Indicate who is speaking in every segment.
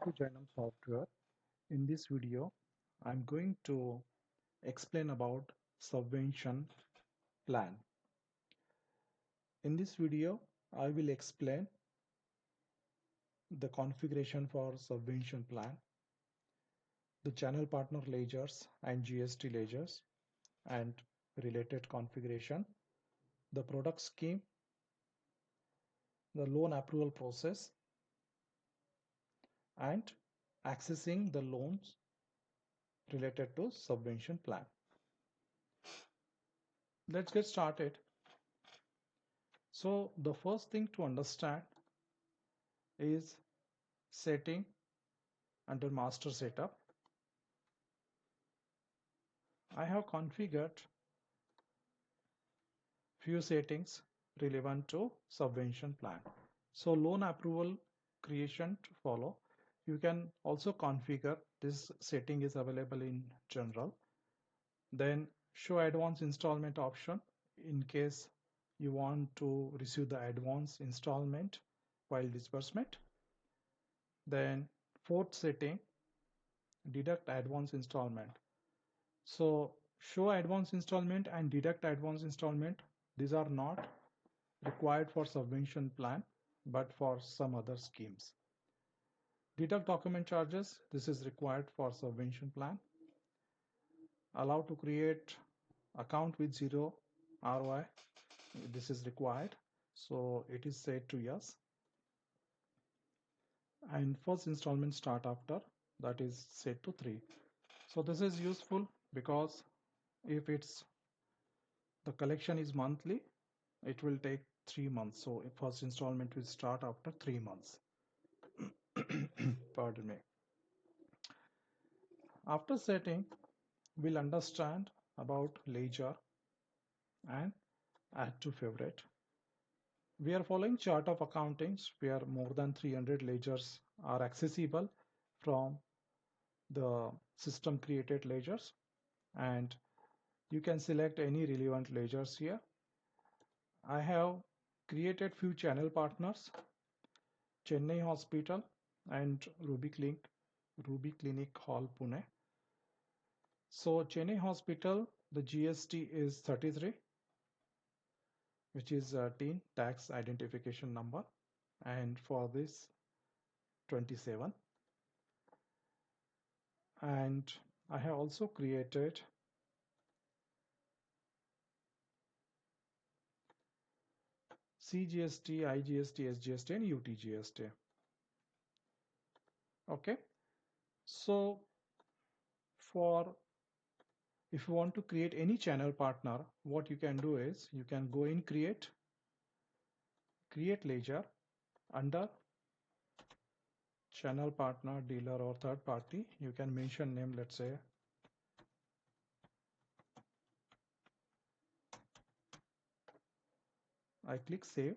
Speaker 1: to Jainam Software. In this video, I'm going to explain about Subvention Plan. In this video, I will explain the configuration for Subvention Plan, the channel partner ledgers and GST ledgers and related configuration, the product scheme, the loan approval process, and accessing the loans related to Subvention Plan. Let's get started. So the first thing to understand is setting under master setup. I have configured few settings relevant to subvention plan. So loan approval creation to follow. You can also configure this setting is available in general. Then show advance installment option in case you want to receive the advance installment while disbursement. Then fourth setting, deduct advance installment. So show advance installment and deduct advance installment. These are not required for subvention plan, but for some other schemes. Deduct document charges. This is required for subvention plan. Allow to create account with zero ROI. This is required. So it is set to yes. And first installment start after, that is set to 3. So this is useful because if it's the collection is monthly, it will take 3 months. So first installment will start after 3 months. Pardon me. After setting, we'll understand about ledger and add to favorite. We are following chart of accountings where more than 300 ledgers are accessible from the system created ledgers, and you can select any relevant ledgers here. I have created few channel partners, Chennai Hospital and Ruby Clinic Hall, Pune. So Chennai Hospital, the GST is 33, which is teen tax identification number, and for this 27. And I have also created CGST, IGST, SGST, and UTGST. Okay, so if you want to create any channel partner, what you can do is you can go in create ledger under channel partner, dealer, or third party. You can mention name, let's say I click save.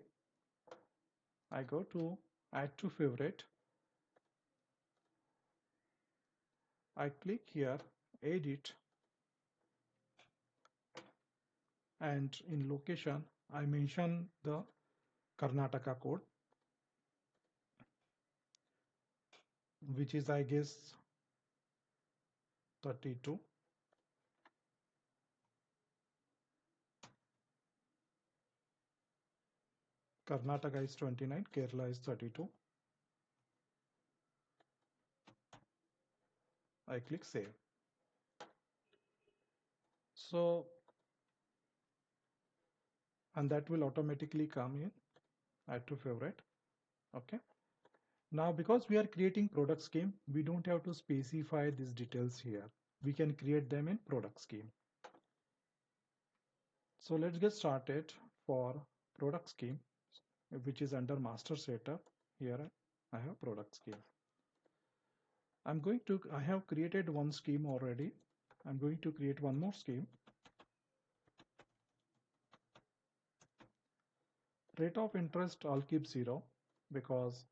Speaker 1: I go to add to favorite. I click here edit, and in location I mention the Karnataka code, which is I guess 32. Karnataka is 29, Kerala is 32. I click save. So, and that will automatically come in add to favorite. Okay. Now, because we are creating product scheme, we don't have to specify these details here. We can create them in product scheme. So let's get started for product scheme, which is under master setup. Here I have product scheme. I have created one scheme already. I'm going to create one more scheme. Rate of interest I'll keep 0 because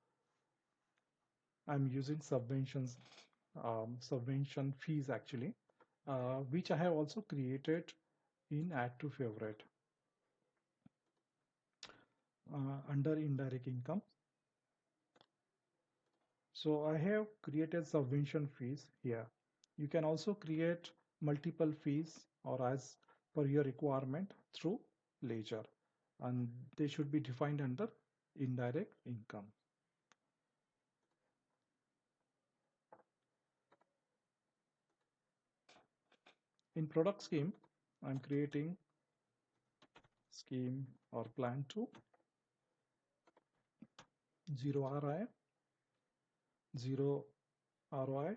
Speaker 1: I'm using subvention fees actually, which I have also created in add to favorite under indirect income. So I have created subvention fees here. You can also create multiple fees or as per your requirement through ledger, and they should be defined under indirect income. In product scheme, I'm creating scheme or plan to 0 RI, 0 ROI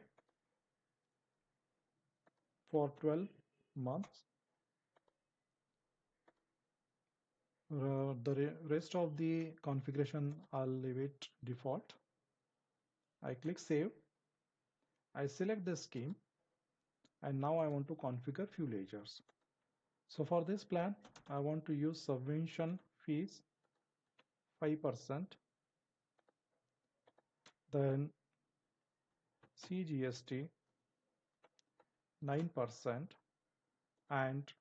Speaker 1: for 12 months. The rest of the configuration, I'll leave it default. I click save. I select the scheme, and now I want to configure few ledgers. So for this plan, I want to use subvention fees 5%, then CGST 9%, and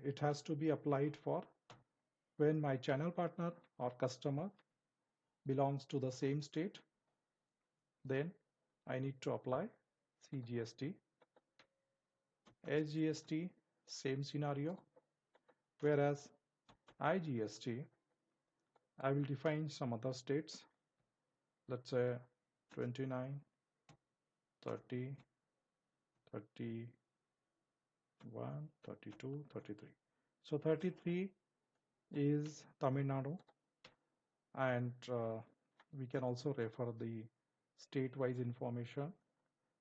Speaker 1: it has to be applied for when my channel partner or customer belongs to the same state. Then I need to apply CGST. SGST, same scenario, whereas IGST, I will define some other states, let's say 29, 30, 31, 32, 33. So 33 is Tamil Nadu, and we can also refer the state-wise information.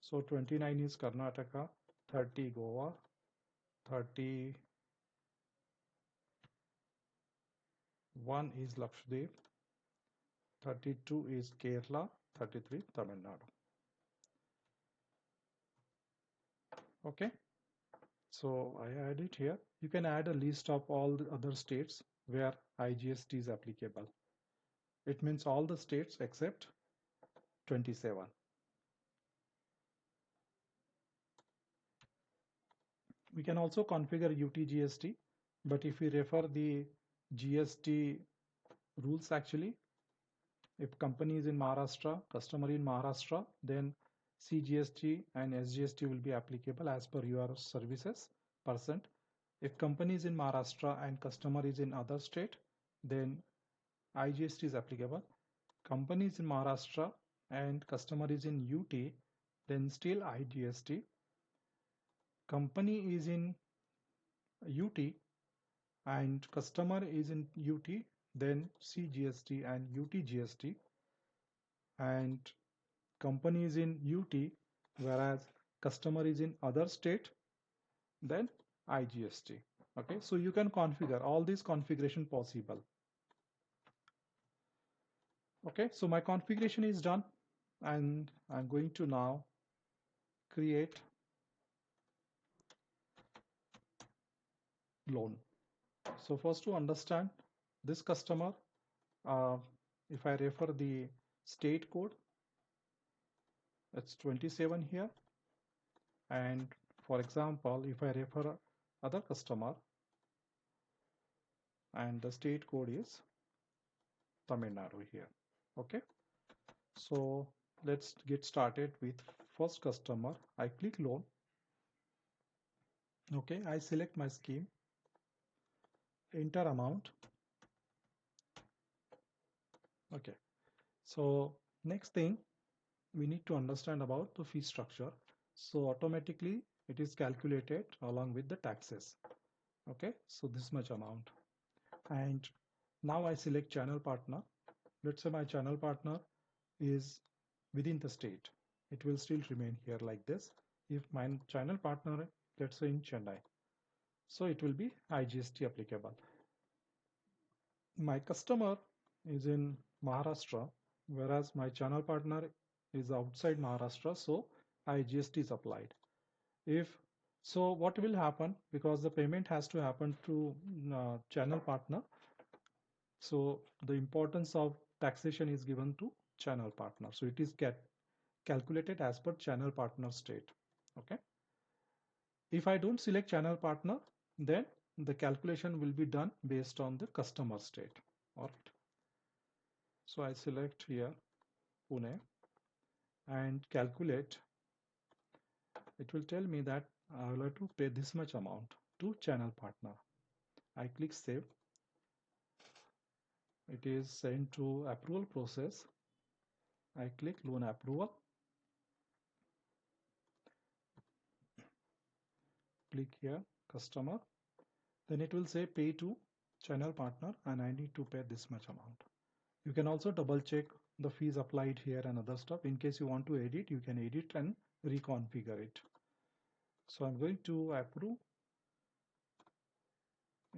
Speaker 1: So 29 is Karnataka, 30 Goa, 31 is Lakshadweep, 32 is Kerala, 33 Tamil Nadu. Okay, so I add it here. You can add a list of all the other states where IGST is applicable. It means all the states except 27. We can also configure UTGST, but if we refer the GST rules, actually, if company is in Maharashtra, customer in Maharashtra, then CGST and SGST will be applicable as per your services percent. If company is in Maharashtra and customer is in other state, then IGST is applicable. Company is in Maharashtra and customer is in UT, then still IGST. Company is in UT and customer is in UT, then CGST and UTGST. And company is in UT, whereas customer is in other state, then IGST. Okay, so you can configure all these configuration possible. Okay, so my configuration is done, and I'm going to now create loan. So first, to understand this customer, if I refer the state code, it's 27 here. And for example, if I refer other customer and the state code is Tamil Nadu here. Okay, so let's get started with first customer. I click loan. Okay, I select my scheme, enter amount. Okay, so next thing we need to understand about the fee structure. So automatically it is calculated along with the taxes. Okay, so this much amount. And now I select channel partner. Let's say my channel partner is within the state. It will still remain here like this. If my channel partner, let's say in Chennai, so it will be IGST applicable. My customer is in Maharashtra, whereas my channel partner is outside Maharashtra, so IGST is applied. If so, what will happen, because the payment has to happen to channel partner, so the importance of taxation is given to channel partner. So it is calculated as per channel partner state. Okay. If I don't select channel partner, then the calculation will be done based on the customer state. All right. So I select here Pune, and calculate, it will tell me that I will have to pay this much amount to channel partner. I click save. It is sent to approval process. I click loan approval. Click here customer. Then it will say pay to channel partner and I need to pay this much amount. You can also double check the fees applied here and other stuff. In case you want to edit, you can edit and reconfigure it. So I'm going to approve.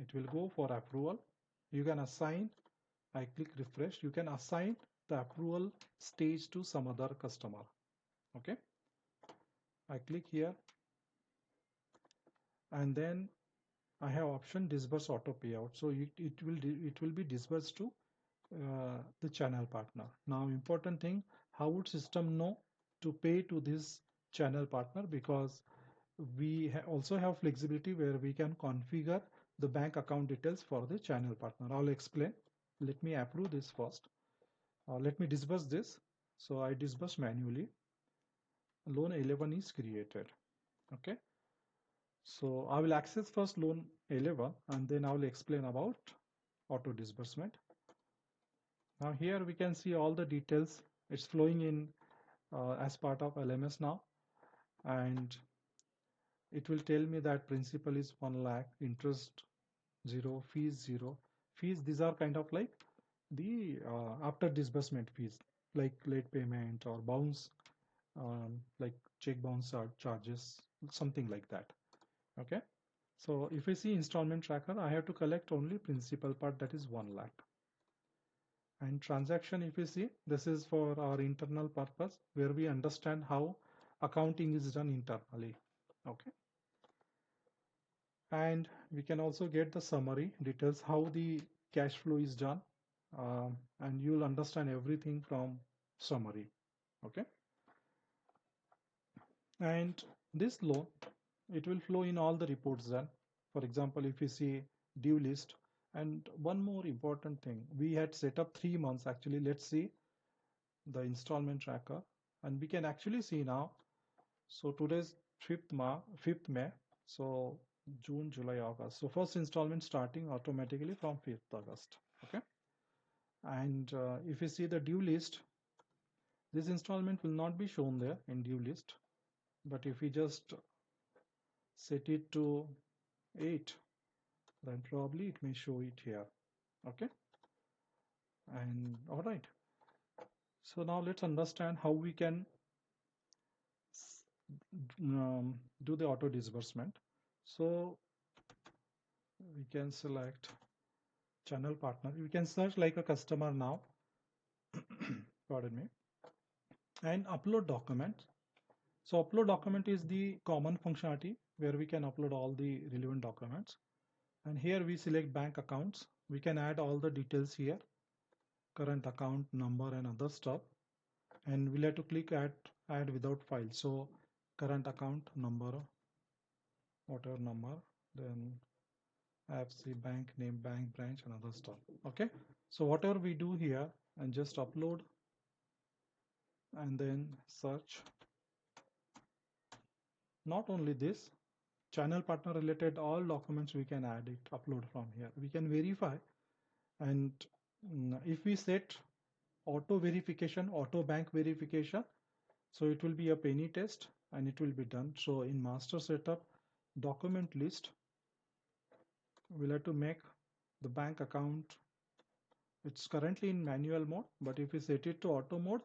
Speaker 1: It will go for approval. You can assign, I click refresh, you can assign the approval stage to some other customer. Okay, I click here and then I have option disburse auto payout. So it will be disbursed to the channel partner. Now important thing, how would system know to pay to this channel partner? Because we also have flexibility where we can configure the bank account details for the channel partner. I'll explain. Let me approve this first. Let me disburse this. So I disburse manually. Loan 11 is created. Okay. So I will access first loan 11 and then I will explain about auto disbursement. Now here we can see all the details. It's flowing in as part of LMS now, and it will tell me that principal is 1 lakh, interest 0, fees 0. Fees, these are kind of like the after disbursement fees, like late payment or bounce, like check bounce charges, something like that. Okay. So if I see installment tracker, I have to collect only principal part, that is 1 lakh. And transaction, if you see, this is for our internal purpose where we understand how accounting is done internally. Okay. And we can also get the summary details how the cash flow is done, and you'll understand everything from summary. Okay. And this loan, it will flow in all the reports done. For example, if you see due list, and one more important thing, we had set up 3 months. Actually, let's see the installment tracker, and we can actually see now. So today's 5th May. So June, July, August. So first installment starting automatically from 5th August. Okay. And if you see the due list, this installment will not be shown there in due list. But if we just set it to 8, then probably it may show it here. Okay. And all right. So now let's understand how we can do the auto disbursement. So we can select channel partner. You can search like a customer now, pardon me, and upload document. So upload document is the common functionality where we can upload all the relevant documents. And here we select bank accounts. We can add all the details here, current account number and other stuff. And we'll have to click add without file. So current account number, whatever number, then IFC, bank name, bank branch, and other stuff. Okay. So whatever we do here and just upload and then search. Not only this, channel partner related all documents we can add it, upload from here. We can verify, and if we set auto verification, auto bank verification, so it will be a penny test and it will be done. So in master setup document list, we'll have to make the bank account. It's currently in manual mode, but if we set it to auto mode,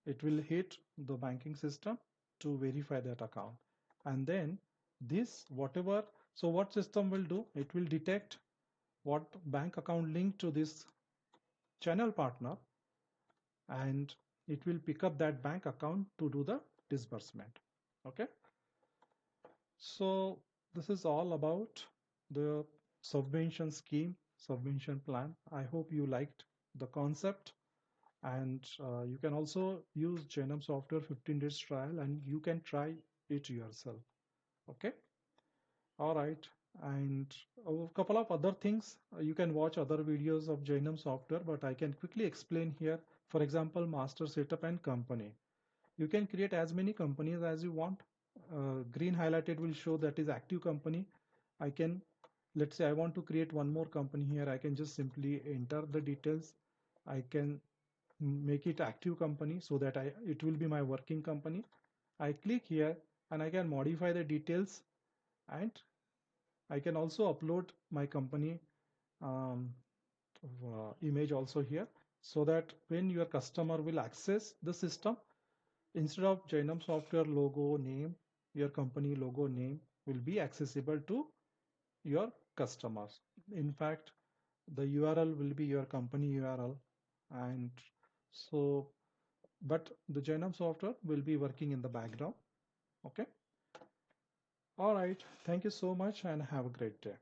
Speaker 1: it will hit the banking system to verify that account. And then this whatever, so what system will do, it will detect what bank account linked to this channel partner, and it will pick up that bank account to do the disbursement. Okay. So this is all about the subvention scheme, subvention plan. I hope you liked the concept, and you can also use Jainam Software 15 days trial and you can try it yourself. Okay. All right. And a couple of other things, you can watch other videos of Jainam Software, but I can quickly explain here. For example, master setup and company. You can create as many companies as you want. Green highlighted will show that is active company. I can, let's say I want to create one more company here. I can just simply enter the details. I can make it active company so that it will be my working company. I click here and I can modify the details, and I can also upload my company um, image also here, so that when your customer will access the system, instead of Jainam Software logo name, your company logo name will be accessible to your customers. In fact, the URL will be your company URL, and so, but the Jainam Software will be working in the background. Okay. All right. Thank you so much and have a great day.